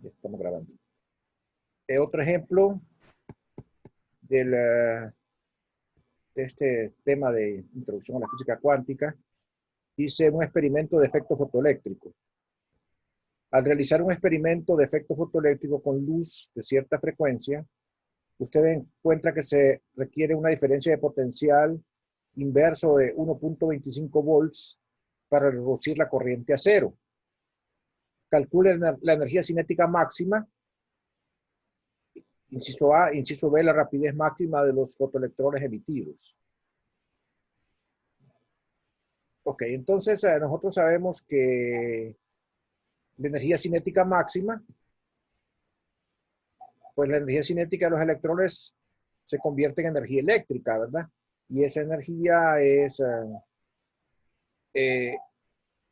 Ya estamos grabando. Otro ejemplo de este tema de introducción a la física cuántica, dice un experimento de efecto fotoeléctrico. Al realizar un experimento de efecto fotoeléctrico con luz de cierta frecuencia, usted encuentra que se requiere una diferencia de potencial inverso de 1.25 volts para reducir la corriente a cero. Calcule la energía cinética máxima. Inciso A, inciso B, la rapidez máxima de los fotoelectrones emitidos. Ok, entonces nosotros sabemos que la energía cinética máxima, pues la energía cinética de los electrones se convierte en energía eléctrica, ¿verdad? Y esa energía es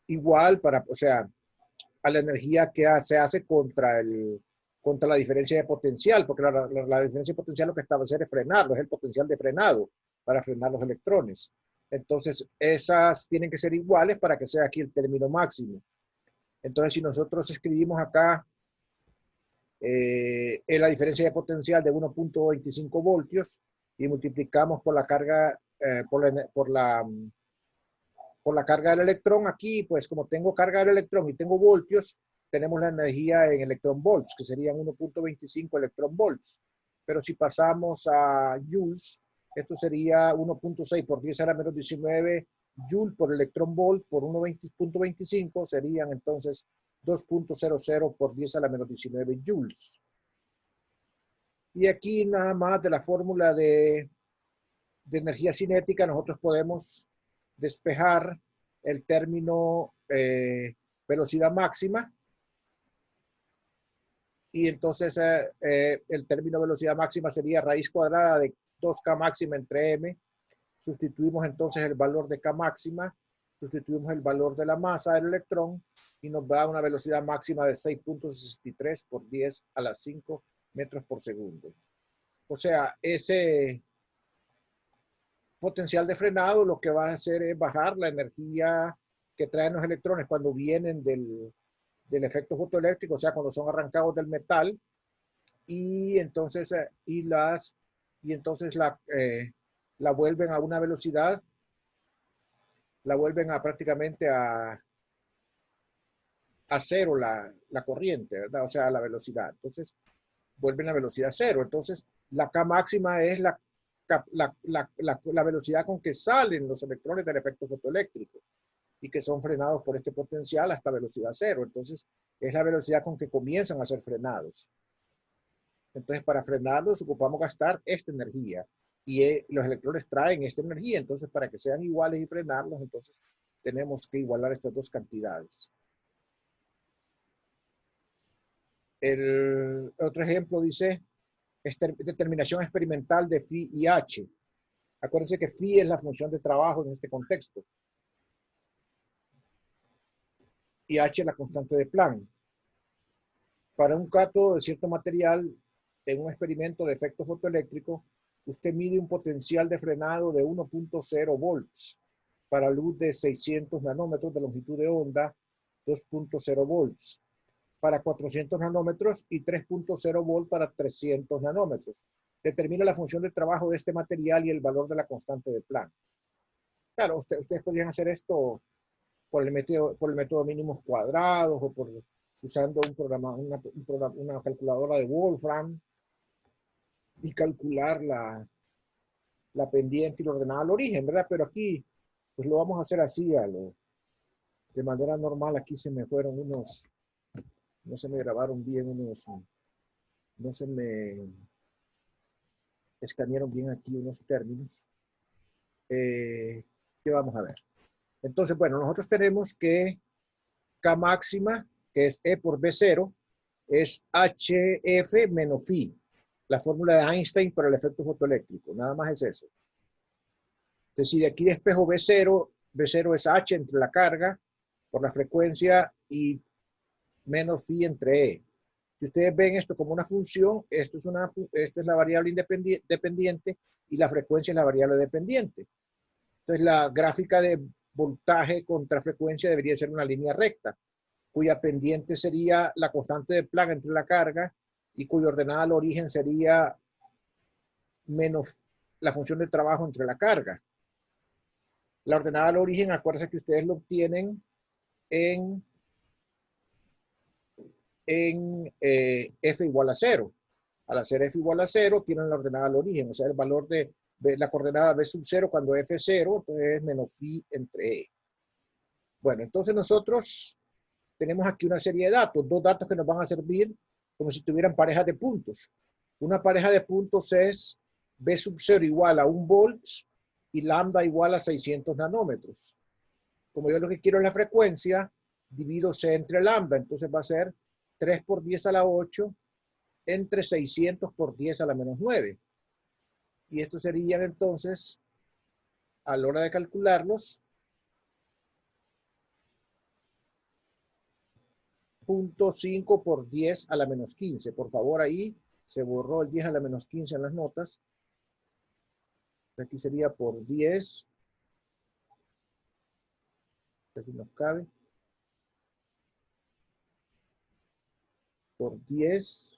igual o sea, a la energía que se hace contra la diferencia de potencial, porque la diferencia de potencial lo que está a hacer es frenarlo, es el potencial de frenado para frenar los electrones. Entonces, esas tienen que ser iguales para que sea aquí el término máximo. Entonces, si nosotros escribimos acá la diferencia de potencial de 1.25 voltios y multiplicamos por la carga, por la carga del electrón, aquí, pues como tengo carga del electrón y tengo voltios, tenemos la energía en electron volts, que serían 1.25 electron volts. Pero si pasamos a joules, esto sería 1.6 por 10 a la menos 19 joule por electron volt por 1.25, serían entonces 2.00 por 10 a la menos 19 joules. Y aquí nada más de la fórmula de energía cinética, nosotros podemos despejar el término velocidad máxima. Y entonces el término velocidad máxima sería raíz cuadrada de 2K máxima entre M. Sustituimos entonces el valor de K máxima, sustituimos el valor de la masa del electrón y nos da una velocidad máxima de 6.63 por 10 a la 5 metros por segundo. O sea, ese potencial de frenado lo que va a hacer es bajar la energía que traen los electrones cuando vienen del efecto fotoeléctrico, o sea, cuando son arrancados del metal, y entonces, la vuelven a una velocidad, la vuelven a prácticamente a cero la corriente, ¿verdad? O sea, la velocidad. Entonces, vuelven a velocidad cero. Entonces, la K máxima es la velocidad con que salen los electrones del efecto fotoeléctrico y que son frenados por este potencial hasta velocidad cero. Entonces, es la velocidad con que comienzan a ser frenados. Entonces, para frenarlos ocupamos gastar esta energía y los electrones traen esta energía. Entonces, para que sean iguales y frenarlos, entonces tenemos que igualar estas dos cantidades. El otro ejemplo dice determinación experimental de phi y h. Acuérdense que phi es la función de trabajo en este contexto. Y h es la constante de Planck. Para un cátodo de cierto material, en un experimento de efecto fotoeléctrico, usted mide un potencial de frenado de 1.0 volts. Para luz de 600 nanómetros de longitud de onda, 2.0 volts. Para 400 nanómetros y 3.0 volts para 300 nanómetros. Determina la función de trabajo de este material y el valor de la constante de Planck. Claro, ustedes podrían hacer esto por el método mínimos cuadrados o usando una calculadora de Wolfram y calcular la pendiente y lo ordenada al origen, ¿verdad? Pero aquí, pues lo vamos a hacer así, de manera normal. Aquí se me fueron no se me grabaron bien no se me escanearon bien aquí unos términos. ¿Qué vamos a ver? Entonces, bueno, nosotros tenemos que K máxima, que es E por B0, es HF menos phi, la fórmula de Einstein para el efecto fotoeléctrico. Nada más es eso. Entonces, si de aquí despejo B0 es H entre la carga por la frecuencia y menos phi entre E. Si ustedes ven esto como una función, esta es la variable dependiente y la frecuencia es la variable dependiente. Entonces, la gráfica de voltaje contra frecuencia debería ser una línea recta. cuya pendiente sería la constante de Planck entre la carga y cuya ordenada al origen sería menos la función de trabajo entre la carga. La ordenada al origen, acuérdense que ustedes lo obtienen en F igual a 0. Al hacer F igual a 0, tienen la ordenada al origen, o sea, el valor de la coordenada B sub 0 cuando F es 0, entonces es menos phi entre E. Bueno, entonces nosotros tenemos aquí una serie de datos, dos datos que nos van a servir como si tuvieran parejas de puntos. Una pareja de puntos es B sub 0 igual a 1 volts y lambda igual a 600 nanómetros. Como yo lo que quiero es la frecuencia, divido C entre lambda, entonces va a ser 3 por 10 a la 8 entre 600 por 10 a la menos 9. Y estos serían entonces, a la hora de calcularlos, 0.5 por 10 a la menos 15. Por favor, ahí se borró el 10 a la menos 15 en las notas. Aquí sería por 10. Aquí nos cabe. Por 10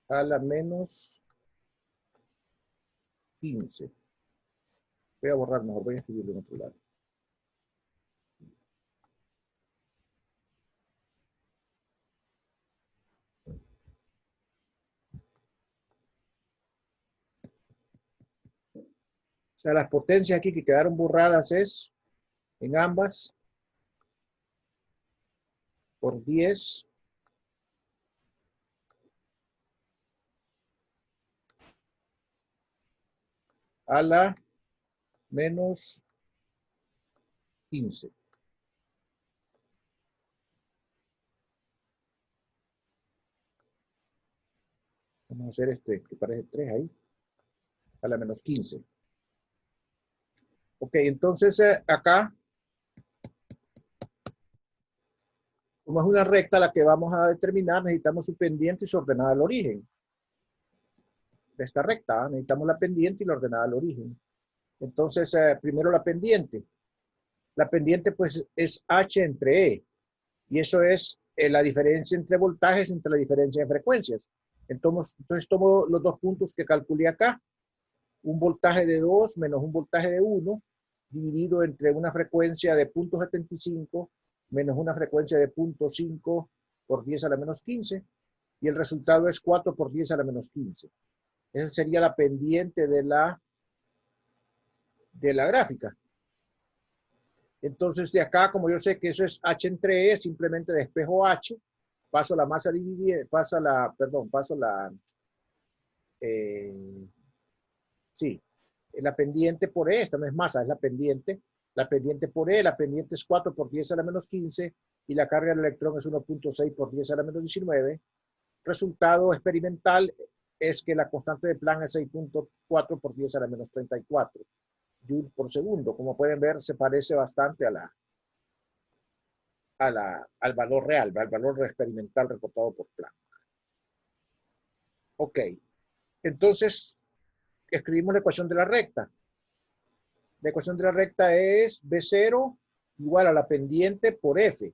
a la menos 15. Voy a borrar mejor, voy a escribirlo en otro lado. O sea, las potencias aquí que quedaron borradas es en ambas por 10 a la menos 15. Vamos a hacer este que parece 3 ahí, a la menos 15. Ok, entonces acá, como es una recta la que vamos a determinar, necesitamos su pendiente y su ordenada al origen. De esta recta, necesitamos la pendiente y la ordenada al origen. Entonces, primero la pendiente. La pendiente pues es H entre E. Y eso es la diferencia entre voltajes entre la diferencia de frecuencias. Entonces tomo los dos puntos que calculé acá. Un voltaje de 2 menos un voltaje de 1 dividido entre una frecuencia de 0.75 menos una frecuencia de 0.5 por 10 a la menos 15. Y el resultado es 4 por 10 a la menos 15. Esa sería la pendiente de la gráfica. Entonces de acá, como yo sé que eso es H entre E, simplemente despejo H, paso la masa dividida, paso la, sí, la pendiente por E, esta no es masa, es la pendiente por E, la pendiente es 4 por 10 a la menos 15 y la carga del electrón es 1.6 por 10 a la menos 19. Resultado experimental es que la constante de Planck es 6.4 por 10 a la menos 34 joules por segundo. Como pueden ver, se parece bastante al valor real, al valor experimental reportado por Planck. Ok, entonces escribimos la ecuación de la recta. La ecuación de la recta es B0 igual a la pendiente por F,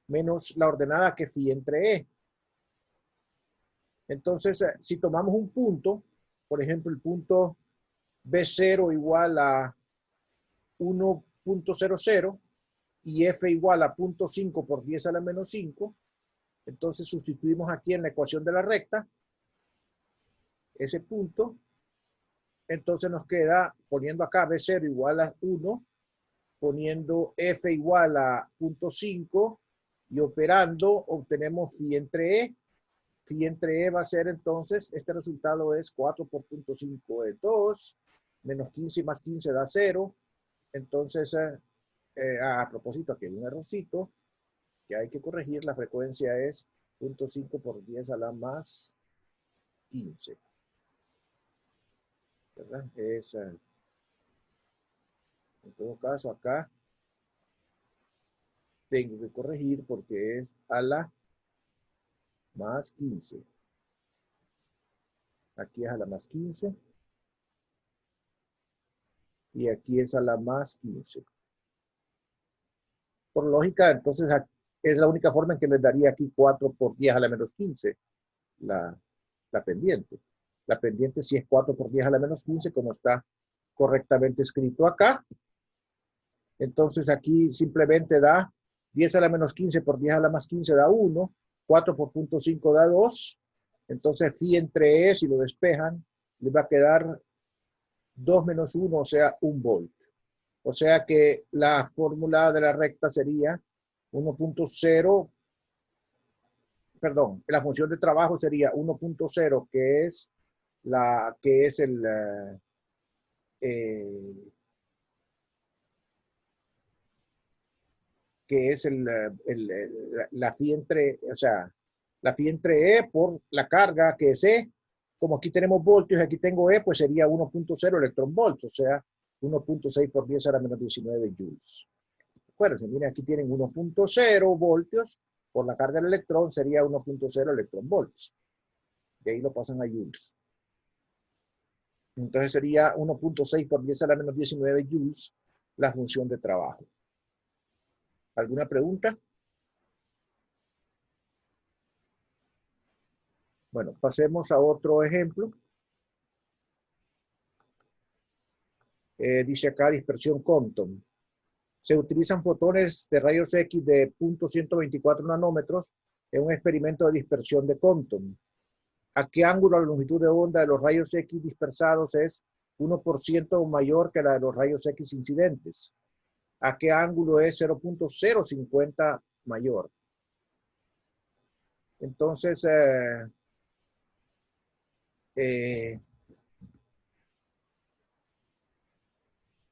menos la ordenada que phi entre E. Entonces, si tomamos un punto, por ejemplo, el punto B0 igual a 1.00 y F igual a 0.5 por 10 a la menos 5, entonces sustituimos aquí en la ecuación de la recta ese punto. Entonces nos queda, poniendo acá B0 igual a 1, poniendo F igual a 0.5 y operando, obtenemos phi entre E. Phi entre E va a ser entonces, este resultado es 4 por 0.5 es 2, menos 15 más 15 da 0. Entonces, a propósito, aquí hay un errorcito que hay que corregir. La frecuencia es 0.5 por 10 a la más 15. ¿Verdad? En todo caso, acá tengo que corregir porque es a la más 15. Aquí es a la más 15. y aquí es a la más 15. Por lógica, entonces es la única forma en que les daría aquí 4 por 10 a la menos 15 la pendiente. La pendiente sí es 4 por 10 a la menos 15, como está correctamente escrito acá. Entonces aquí simplemente da 10 a la menos 15 por 10 a la más 15 da 1, 4 por 0.5 da 2. Entonces phi entre E, si lo despejan, les va a quedar 2 menos 1, o sea, 1 volt. O sea que la fórmula de la recta sería 1.0, perdón, la función de trabajo sería 1.0, que es eh, la phi entre, o sea, la phi entre E por la carga que es E. Como aquí tenemos voltios y aquí tengo E, pues sería 1.0 electronvolts, o sea, 1.6 por 10 a la menos 19 joules. Acuérdense, miren, aquí tienen 1.0 voltios por la carga del electrón, sería 1.0 electronvolts. De ahí lo pasan a joules. Entonces sería 1.6 por 10 a la menos 19 joules la función de trabajo. ¿Alguna pregunta? Bueno, pasemos a otro ejemplo. Dice acá dispersión Compton. Se utilizan fotones de rayos X de 0.124 nanómetros en un experimento de dispersión de Compton. ¿A qué ángulo la longitud de onda de los rayos X dispersados es 1% mayor que la de los rayos X incidentes? ¿A qué ángulo es 0.050 mayor? Entonces,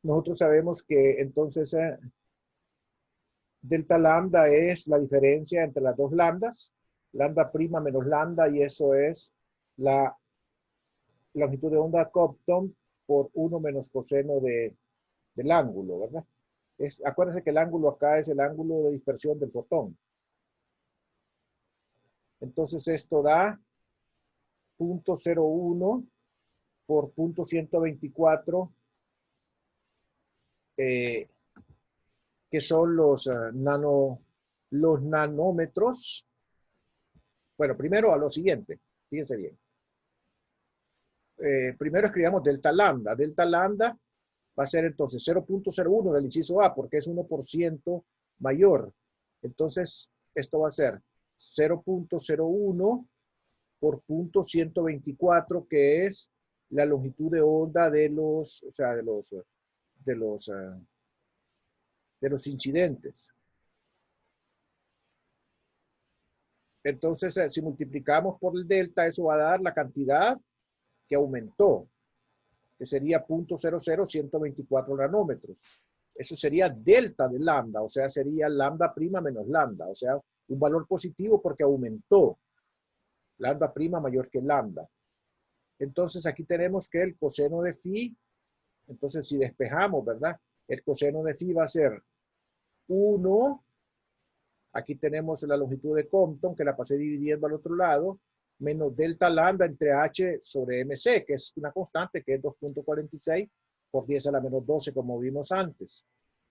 nosotros sabemos que entonces delta lambda es la diferencia entre las dos lambdas, lambda prima menos lambda, y eso es la longitud de onda Compton por 1 menos coseno del ángulo, ¿verdad? Acuérdense que el ángulo acá es el ángulo de dispersión del fotón. Entonces esto da 0.01 por 0.124, que son los nanómetros. Bueno, primero a lo siguiente, fíjense bien. Primero escribamos delta lambda. Delta lambda va a ser entonces 0.01 del inciso A, porque es 1% mayor. Entonces, esto va a ser 0.01 por 0.124, que es la longitud de onda de los, o sea, de los incidentes. Entonces, si multiplicamos por el delta, eso va a dar la cantidad que aumentó, que sería 0.00124 nanómetros. Eso sería delta de lambda, o sea, sería lambda prima menos lambda, o sea, un valor positivo porque aumentó. Lambda prima mayor que lambda. Entonces, aquí tenemos que el coseno de phi, entonces si despejamos, ¿verdad? El coseno de phi va a ser 1, aquí tenemos la longitud de Compton, que la pasé dividiendo al otro lado, menos delta lambda entre h sobre mc, que es una constante, que es 2.46 por 10 a la menos 12, como vimos antes.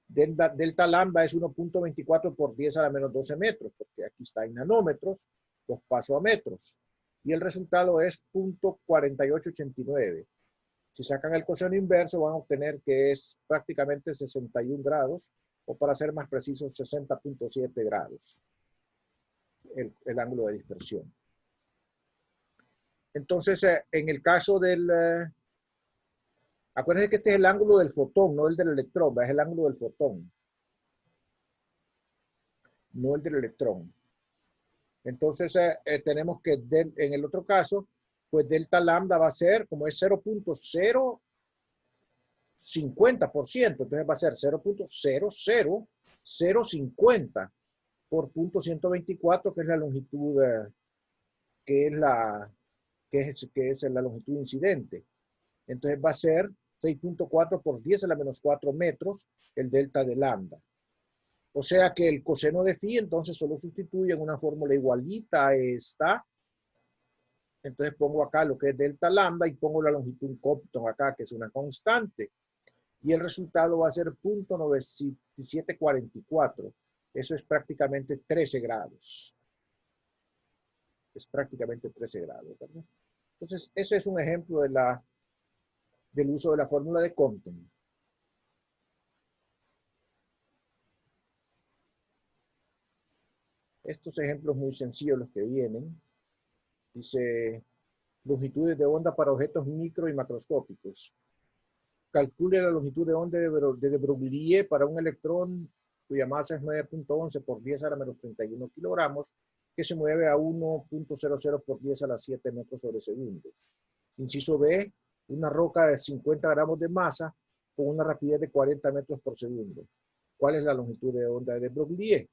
Delta lambda es 1.24 por 10 a la menos 12 metros, porque aquí está en nanómetros, los paso a metros. Y el resultado es 0.4889. Si sacan el coseno inverso, van a obtener que es prácticamente 61 grados, o para ser más precisos, 60.7 grados, el ángulo de dispersión. Entonces, en el caso del... acuérdense que este es el ángulo del fotón, no el del electrón, es el ángulo del fotón, no el del electrón. Entonces, tenemos que en el otro caso, pues delta lambda va a ser, como es 0.050%, entonces va a ser 0.00050 por 0.124, que es la longitud, que es la longitud incidente. Entonces va a ser 6.4 por 10 a la menos 4 metros el delta de lambda. O sea que el coseno de phi entonces solo sustituye en una fórmula igualita a esta. Entonces pongo acá lo que es delta lambda y pongo la longitud Compton acá, que es una constante. y el resultado va a ser 0.9744. Eso es prácticamente 13 grados. Es prácticamente 13 grados, ¿verdad? Entonces, ese es un ejemplo del uso de la fórmula de Compton. Estos ejemplos muy sencillos los que vienen. Dice, longitudes de onda para objetos micro y macroscópicos. Calcule la longitud de onda de Broglie para un electrón cuya masa es 9.11 por 10 a la menos 31 kilogramos, que se mueve a 1.00 por 10 a la 7 metros sobre segundo. Inciso B, una roca de 50 gramos de masa con una rapidez de 40 metros por segundo. ¿Cuál es la longitud de onda de Broglie?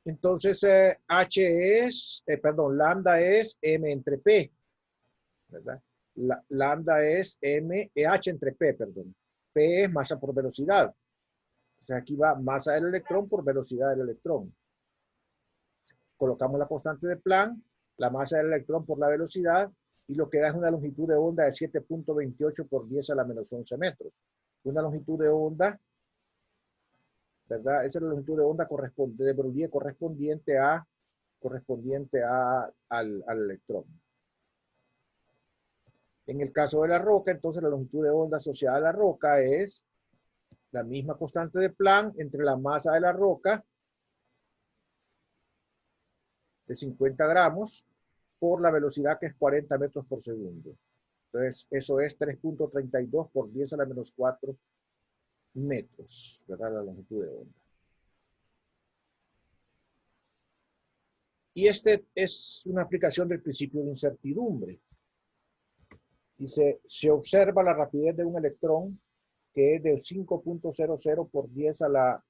Entonces, lambda es m entre p, ¿verdad? Lambda es h entre p, perdón. P es masa por velocidad. Entonces aquí va masa del electrón por velocidad del electrón. Colocamos la constante de Planck, la masa del electrón por la velocidad, y lo que da es una longitud de onda de 7.28 por 10 a la menos 11 metros. Una longitud de onda, ¿verdad? Esa es la longitud de onda de Broglie correspondiente al electrón. En el caso de la roca, entonces la longitud de onda asociada a la roca es la misma constante de Planck entre la masa de la roca de 50 gramos por la velocidad que es 40 metros por segundo. Entonces, eso es 3.32 por 10 a la menos 4 metros, ¿verdad? La longitud de onda. Y este es una aplicación del principio de incertidumbre. Dice, se observa la rapidez de un electrón que es de 5.00 por 10 a la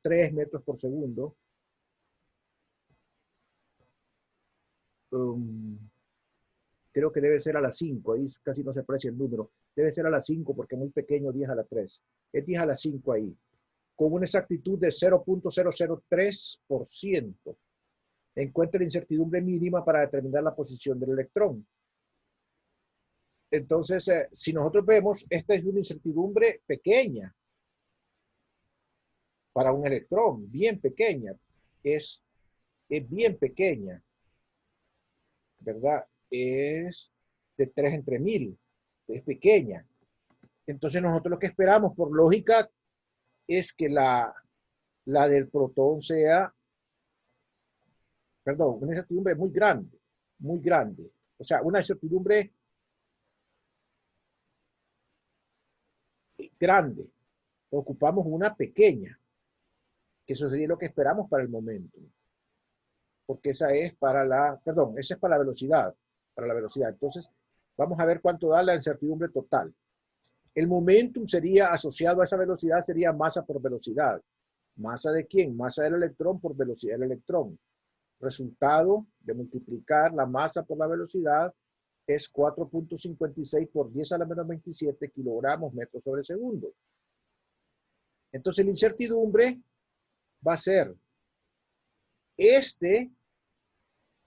3 metros por segundo. Creo que debe ser a la 5, ahí casi no se aprecia el número. Debe ser a la 5 porque es muy pequeño, 10 a la 3. Es 10 a la 5 ahí. Con una exactitud de 0.003%. Encuentra la incertidumbre mínima para determinar la posición del electrón. Entonces, si nosotros vemos, esta es una incertidumbre pequeña para un electrón, bien pequeña. Es bien pequeña, ¿verdad? Es de 3 entre 1000, es pequeña. Entonces nosotros lo que esperamos, por lógica, es que la del protón sea, perdón, una incertidumbre muy grande, muy grande. O sea, una incertidumbre grande. Ocupamos una pequeña, que eso sería lo que esperamos para el momento. Porque esa es para esa es para la velocidad, Entonces, vamos a ver cuánto da la incertidumbre total. El momentum sería asociado a esa velocidad, sería masa por velocidad. ¿Masa de quién? Masa del electrón por velocidad del electrón. Resultado de multiplicar la masa por la velocidad es 4.56 por 10 a la menos 27 kilogramos metros sobre segundo. Entonces la incertidumbre va a ser este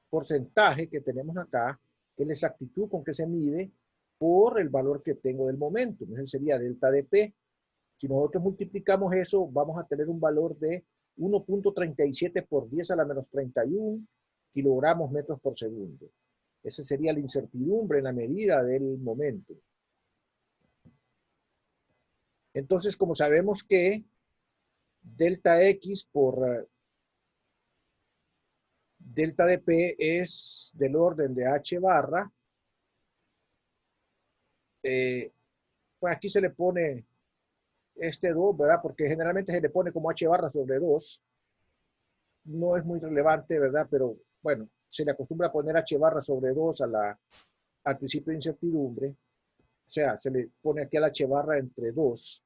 porcentaje que tenemos acá, que es la exactitud con que se mide por el valor que tengo del momento. Ese sería delta de P. Si nosotros multiplicamos eso, vamos a tener un valor de 1.37 por 10 a la menos 31 kilogramos metros por segundo. Esa sería la incertidumbre en la medida del momento. Entonces, como sabemos que delta X por delta de P es del orden de H barra, pues aquí se le pone este 2, ¿verdad? Porque generalmente se le pone como H barra sobre 2. No es muy relevante, ¿verdad? Pero bueno, se le acostumbra a poner H barra sobre 2 al principio de incertidumbre. O sea, se le pone aquí a la H barra entre 2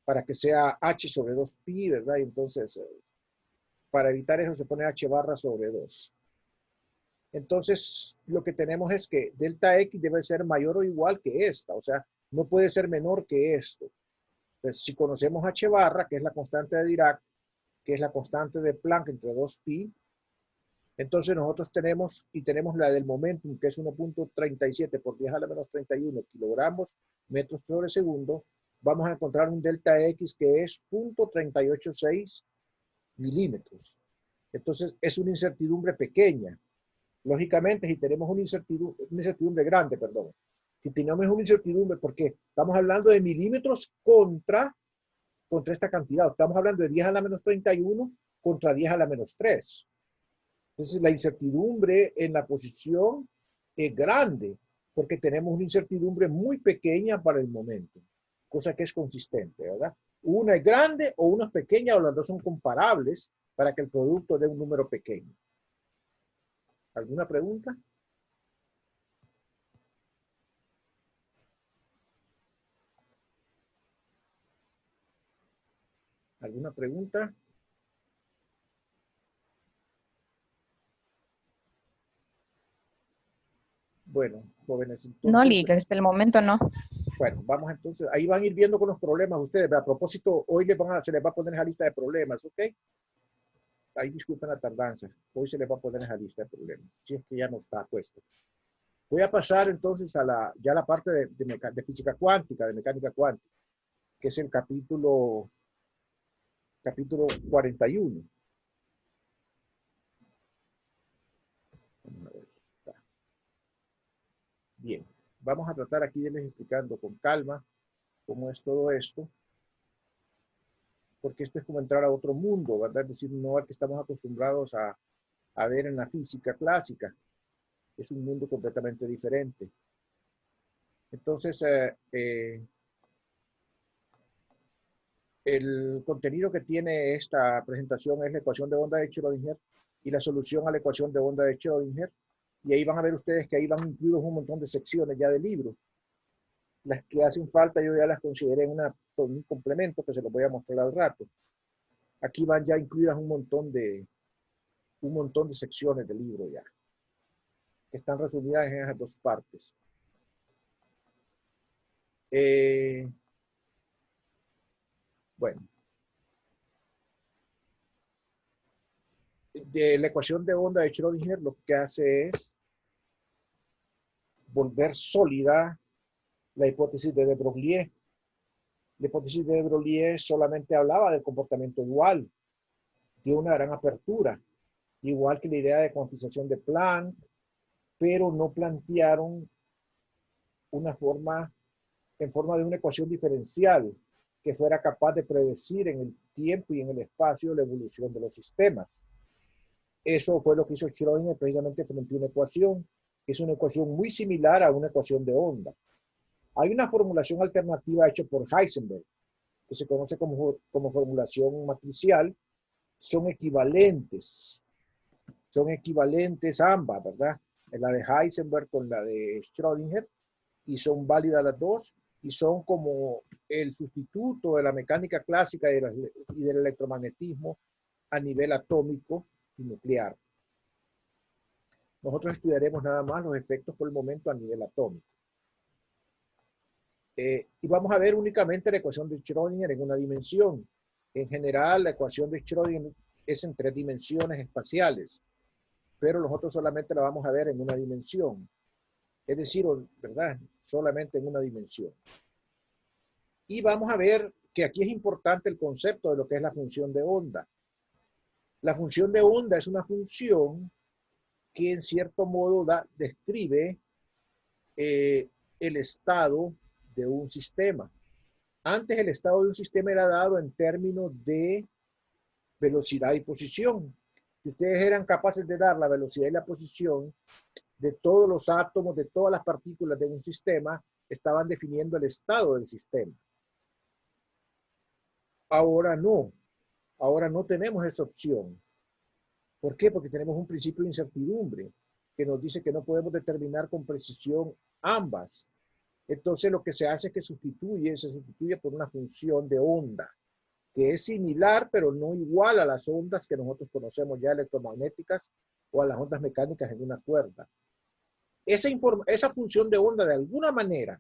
para que sea H sobre 2pi, ¿verdad? Y entonces, para evitar eso se pone H barra sobre 2. Entonces, lo que tenemos es que delta X debe ser mayor o igual que esta. O sea, no puede ser menor que esto. Entonces, si conocemos H barra, que es la constante de Dirac, que es la constante de Planck entre 2pi, Entonces nosotros tenemos la del momentum, que es 1.37 por 10 a la menos 31 kilogramos metros sobre segundo. Vamos a encontrar un delta X que es 0.386 milímetros. Entonces es una incertidumbre pequeña. Lógicamente, si tenemos una incertidumbre grande, perdón, si tenemos una incertidumbre, porque estamos hablando de milímetros contra esta cantidad, estamos hablando de 10 a la menos 31 contra 10 a la menos 3. Entonces la incertidumbre en la posición es grande, porque tenemos una incertidumbre muy pequeña para el momento, cosa que es consistente, ¿verdad? Una es grande o una es pequeña, o las dos son comparables para que el producto dé un número pequeño. ¿Alguna pregunta? ¿Alguna pregunta? Bueno, jóvenes, No, entonces, Lick, hasta el momento no. bueno, vamos entonces, ahí van a ir viendo con los problemas ustedes. A propósito, hoy se les va a poner esa lista de problemas, ¿ok? Ahí disculpen la tardanza. Hoy se les va a poner esa lista de problemas, si es que ya no está puesto. Voy a pasar entonces a la parte de física cuántica, de mecánica cuántica, que es el capítulo 41. Vamos a ver. Bien, vamos a tratar aquí de irles explicando con calma cómo es todo esto, porque esto es como entrar a otro mundo, ¿verdad? Es decir, no al que estamos acostumbrados a ver en la física clásica. Es un mundo completamente diferente. Entonces, el contenido que tiene esta presentación es la ecuación de onda de Schrödinger y la solución a la ecuación de onda de Schrödinger. Y ahí van a ver ustedes que ahí van incluidos un montón de secciones ya del libro. Las que hacen falta yo ya las consideré en un complemento que se los voy a mostrar al rato. Aquí van ya incluidas un montón de secciones del libro ya, que están resumidas en esas dos partes. Bueno, de la ecuación de onda de Schrödinger lo que hace es volver sólida la hipótesis de de Broglie. La hipótesis de de Broglie solamente hablaba del comportamiento dual, de una gran apertura, igual que la idea de cuantización de Planck, pero no plantearon una forma en forma de una ecuación diferencial que fuera capaz de predecir en el tiempo y en el espacio la evolución de los sistemas. Eso fue lo que hizo Schrödinger precisamente frente a una ecuación, que es una ecuación muy similar a una ecuación de onda. Hay una formulación alternativa hecha por Heisenberg, que se conoce como formulación matricial. Son equivalentes ambas, ¿verdad? La de Heisenberg con la de Schrödinger, y son válidas las dos, y son como el sustituto de la mecánica clásica y del electromagnetismo a nivel atómico y nuclear. Nosotros estudiaremos nada más los efectos por el momento a nivel atómico. Y vamos a ver únicamente la ecuación de Schrödinger en una dimensión. En general, la ecuación de Schrödinger es en 3 dimensiones espaciales, pero nosotros solamente la vamos a ver en una dimensión. Es decir, ¿verdad? Solamente en una dimensión. Y vamos a ver que aquí es importante el concepto de lo que es la función de onda. La función de onda es una función que en cierto modo describe el estado de un sistema. Antes el estado de un sistema era dado en términos de velocidad y posición. Si ustedes eran capaces de dar la velocidad y la posición de todos los átomos, de todas las partículas de un sistema, estaban definiendo el estado del sistema. Ahora no tenemos esa opción. ¿Por qué? Porque tenemos un principio de incertidumbre que nos dice que no podemos determinar con precisión ambas. Entonces lo que se hace es que se sustituye por una función de onda, que es similar pero no igual a las ondas que nosotros conocemos ya electromagnéticas o a las ondas mecánicas en una cuerda. Esa función de onda de alguna manera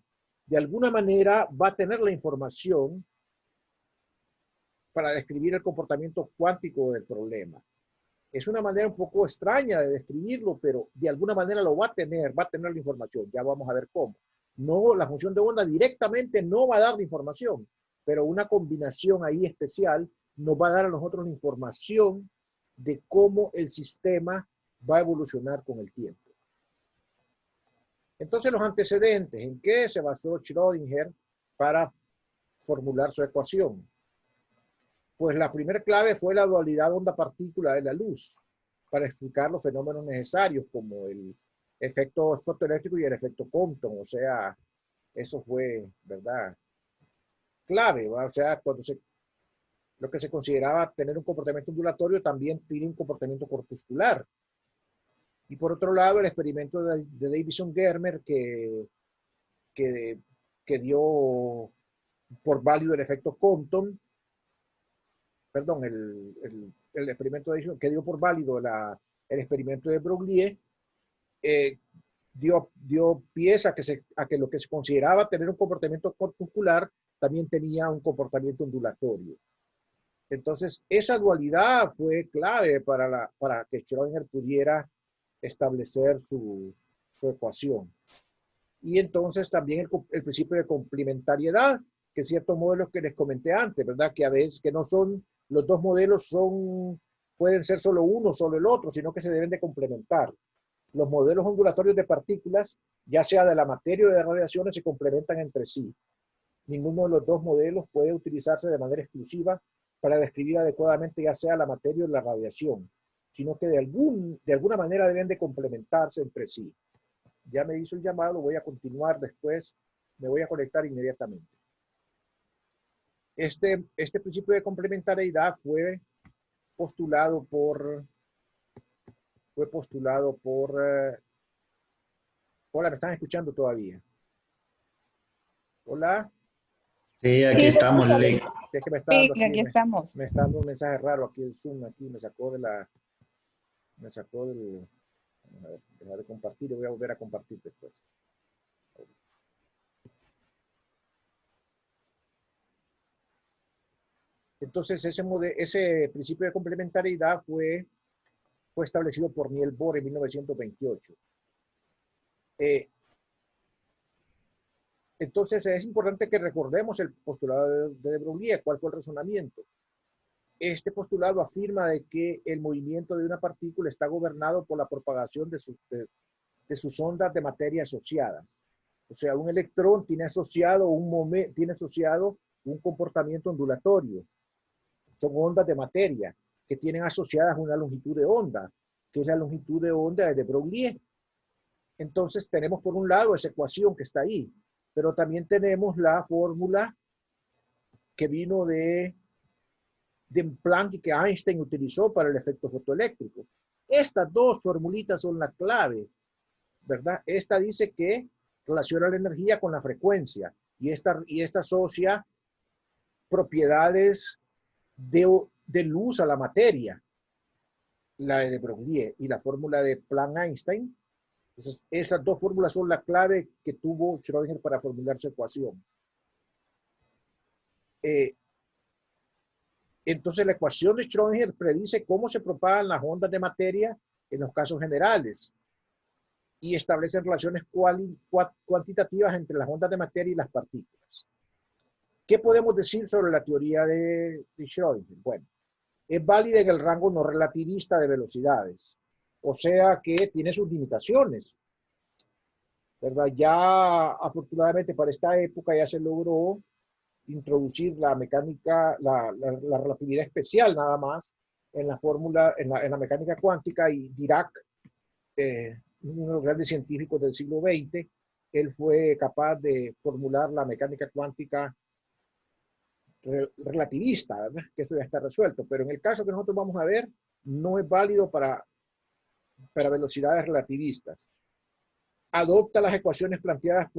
va a tener la información para describir el comportamiento cuántico del problema. Es una manera un poco extraña de describirlo, pero de alguna manera lo va a tener la información. Ya vamos a ver cómo. No, la función de onda directamente no va a dar la información, pero una combinación ahí especial nos va a dar a nosotros la información de cómo el sistema va a evolucionar con el tiempo. Entonces, los antecedentes, ¿en qué se basó Schrödinger para formular su ecuación? Pues la primera clave fue la dualidad onda-partícula de la luz para explicar los fenómenos necesarios como el efecto fotoeléctrico y el efecto Compton. O sea, eso fue, ¿verdad?, clave, ¿va? O sea, lo que se consideraba tener un comportamiento ondulatorio también tiene un comportamiento corpuscular. Y por otro lado, el experimento de Davison-Germer que dio por válido el efecto Compton, perdón, el experimento de Davison, que dio por válido el experimento de Broglie, dio pies a que lo que se consideraba tener un comportamiento corpuscular también tenía un comportamiento ondulatorio. Entonces, esa dualidad fue clave para que Schrödinger pudiera establecer su ecuación. Y entonces también el principio de complementariedad, que ciertos modelos que les comenté antes, ¿verdad? Que a veces que no son, los dos modelos pueden ser solo uno, solo el otro, sino que se deben de complementar. Los modelos ondulatorios de partículas, ya sea de la materia o de radiaciones, se complementan entre sí. Ninguno de los dos modelos puede utilizarse de manera exclusiva para describir adecuadamente ya sea la materia o la radiación, sino que de alguna manera deben de complementarse entre sí. Ya me hizo el llamado, voy a continuar después, me voy a conectar inmediatamente. Este principio de complementariedad fue postulado por hola, ¿me están escuchando todavía? Hola. Sí, aquí Sí, estamos, Ley. Es que me está sí, dando aquí, aquí estamos. me está dando un mensaje raro aquí el Zoom, aquí me sacó del, a ver, dejar de compartir, voy a volver a compartir después. Entonces, ese principio de complementariedad fue establecido por Niels Bohr en 1928. Entonces, es importante que recordemos el postulado de Broglie. ¿Cuál fue el razonamiento? Este postulado afirma de que el movimiento de una partícula está gobernado por la propagación de sus ondas de materia asociadas. O sea, un electrón tiene asociado un comportamiento ondulatorio. Son ondas de materia que tienen asociadas una longitud de onda, que es la longitud de onda de Broglie. Entonces tenemos por un lado esa ecuación que está ahí, pero también tenemos la fórmula que vino de Planck y que Einstein utilizó para el efecto fotoeléctrico. Estas dos formulitas son la clave, ¿verdad? Esta dice que relaciona la energía con la frecuencia y esta asocia propiedades de luz a la materia, la de Broglie y la fórmula de Planck-Einstein. Entonces, esas dos fórmulas son la clave que tuvo Schrödinger para formular su ecuación. Entonces, la ecuación de Schrödinger predice cómo se propagan las ondas de materia en los casos generales y establece relaciones cuantitativas entre las ondas de materia y las partículas. ¿Qué podemos decir sobre la teoría de Schrödinger? Bueno, es válida en el rango no relativista de velocidades, o sea que tiene sus limitaciones, ¿verdad? Ya afortunadamente para esta época ya se logró introducir la mecánica, la relatividad especial nada más en la fórmula, en la mecánica cuántica, y Dirac, uno de los grandes científicos del siglo XX, él fue capaz de formular la mecánica cuántica relativista, ¿verdad? Que eso ya está resuelto, pero en el caso que nosotros vamos a ver, no es válido para velocidades relativistas. Adopta las ecuaciones planteadas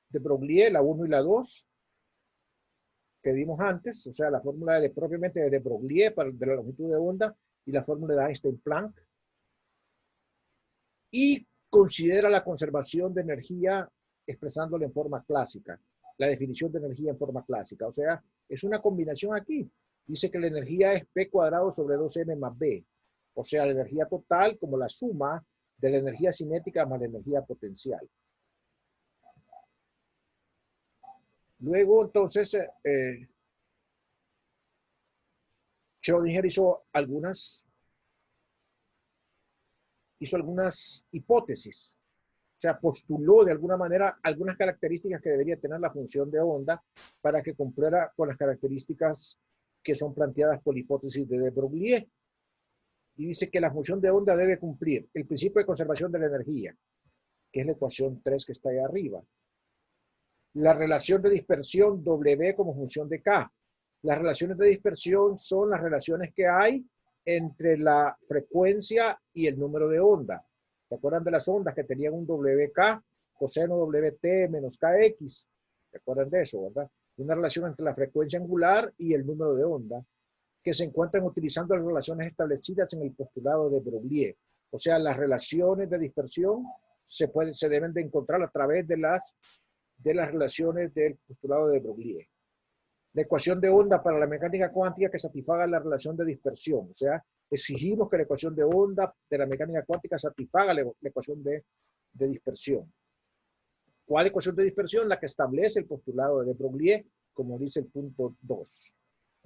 de Broglie, la 1 y la 2, que vimos antes, o sea, la fórmula propiamente de Broglie de la longitud de onda y la fórmula de Einstein-Planck, y considera la conservación de energía expresándola en forma clásica, la definición de energía en forma clásica, o sea, es una combinación aquí. Dice que la energía es P² sobre 2m más B, O sea, la energía total como la suma de la energía cinética más la energía potencial. Luego, entonces, Schrödinger hizo algunas hipótesis. O sea, postuló de alguna manera algunas características que debería tener la función de onda para que cumpliera con las características que son planteadas por la hipótesis de de Broglie. Y dice que la función de onda debe cumplir el principio de conservación de la energía, que es la ecuación 3 que está ahí arriba. La relación de dispersión W como función de K. Las relaciones de dispersión son las relaciones que hay entre la frecuencia y el número de onda. ¿Se acuerdan de las ondas que tenían un WK, coseno WT menos KX? ¿Se acuerdan de eso, verdad? Una relación entre la frecuencia angular y el número de onda, que se encuentran utilizando las relaciones establecidas en el postulado de Broglie. O sea, las relaciones de dispersión se deben de encontrar a través de las relaciones del postulado de Broglie. La ecuación de onda para la mecánica cuántica que satisfaga la relación de dispersión. O sea, exigimos que la ecuación de onda de la mecánica cuántica satisfaga la ecuación de dispersión. ¿Cuál ecuación de dispersión? La que establece el postulado de Broglie, como dice el punto 2.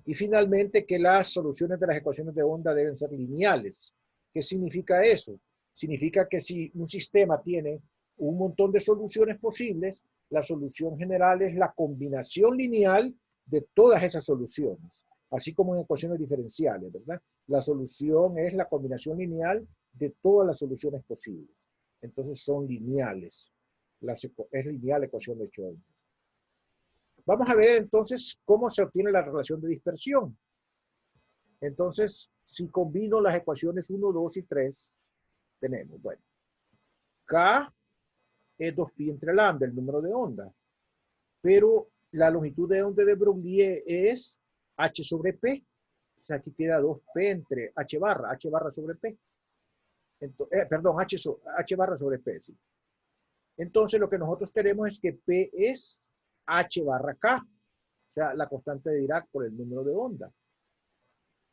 Y finalmente, que las soluciones de las ecuaciones de onda deben ser lineales. ¿Qué significa eso? Significa que si un sistema tiene un montón de soluciones posibles, la solución general es la combinación lineal de todas esas soluciones, así como en ecuaciones diferenciales, ¿verdad? La solución es la combinación lineal de todas las soluciones posibles. Entonces son lineales. Es lineal la ecuación de Schrödinger. Vamos a ver entonces cómo se obtiene la relación de dispersión. Entonces, si combino las ecuaciones 1, 2 y 3, tenemos, bueno, K es 2pi entre lambda, el número de onda. Pero la longitud de onda de Broglie es h sobre p. O sea, aquí queda 2p entre h barra sobre p. Entonces, perdón, h barra sobre p, sí. Entonces, lo que nosotros queremos es que p es h barra k. O sea, la constante de Dirac por el número de onda.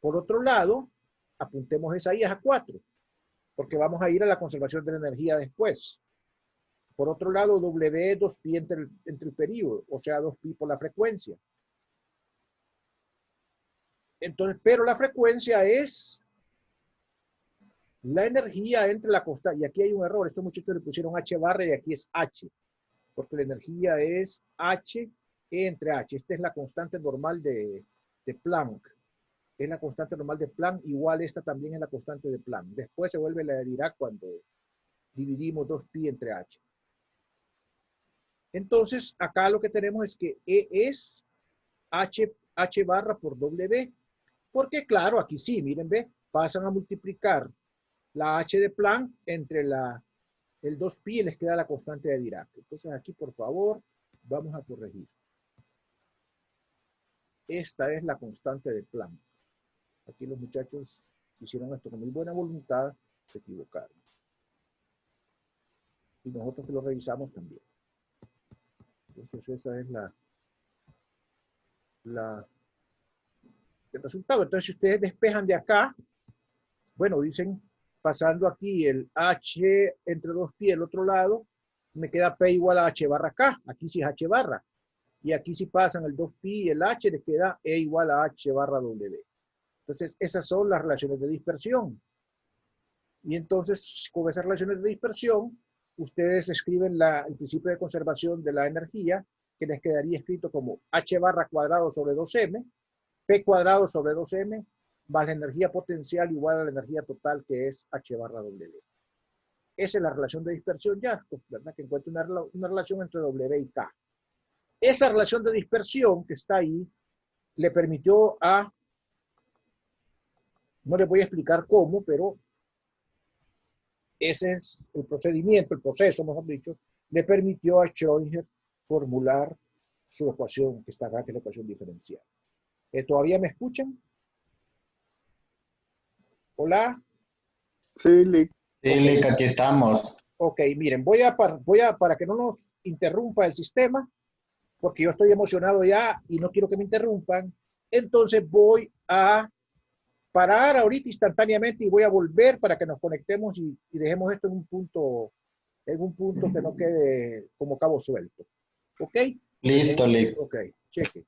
Por otro lado, apuntemos esa I a 4, porque vamos a ir a la conservación de la energía después. Por otro lado, W es 2pi entre el período, o sea, 2pi por la frecuencia. Entonces, pero la frecuencia es la energía entre la constante. Y aquí hay un error. Estos muchachos le pusieron H barra y aquí es H. Porque la energía es H entre H. Esta es la constante normal de Planck. Es la constante normal de Planck. Igual esta también es la constante de Planck. Después se vuelve la de Dirac cuando dividimos 2pi entre H. Entonces, acá lo que tenemos es que E es H barra por W. Porque claro, aquí sí, miren, ve, pasan a multiplicar la H de Planck entre el 2pi y les queda la constante de Dirac. Entonces aquí, por favor, vamos a corregir. Esta es la constante de Planck. Aquí los muchachos hicieron esto con muy buena voluntad, se equivocaron. Y nosotros que lo revisamos también. Entonces esa es el resultado. Entonces si ustedes despejan de acá, bueno, dicen, pasando aquí el H entre 2pi al otro lado, me queda P igual a H barra K. Aquí sí es H barra. Y aquí si pasan el 2pi y el H, les queda E igual a H barra W. Entonces, esas son las relaciones de dispersión. Y entonces, con esas relaciones de dispersión, ustedes escriben el principio de conservación de la energía, que les quedaría escrito como H barra cuadrado sobre 2m, P cuadrado sobre 2m, más la energía potencial igual a la energía total, que es H barra W. Esa es la relación de dispersión ya, ¿verdad? Que encuentra una relación entre W y K. Esa relación de dispersión que está ahí, le permitió a, no les voy a explicar cómo, pero ese es el procedimiento, el proceso, mejor dicho, le permitió a Schrödinger formular su ecuación que está acá, que es la ecuación diferencial. ¿Todavía me escuchan? ¿Hola? Sí, Lick. Sí, Ok, Lick, aquí estamos. ok, miren, para que no nos interrumpa el sistema, porque yo estoy emocionado ya y no quiero que me interrumpan, entonces voy a parar ahorita instantáneamente y voy a volver para que nos conectemos y dejemos esto en un punto que no quede como cabo suelto. ¿Ok? Listo, Lick. Ok, cheque.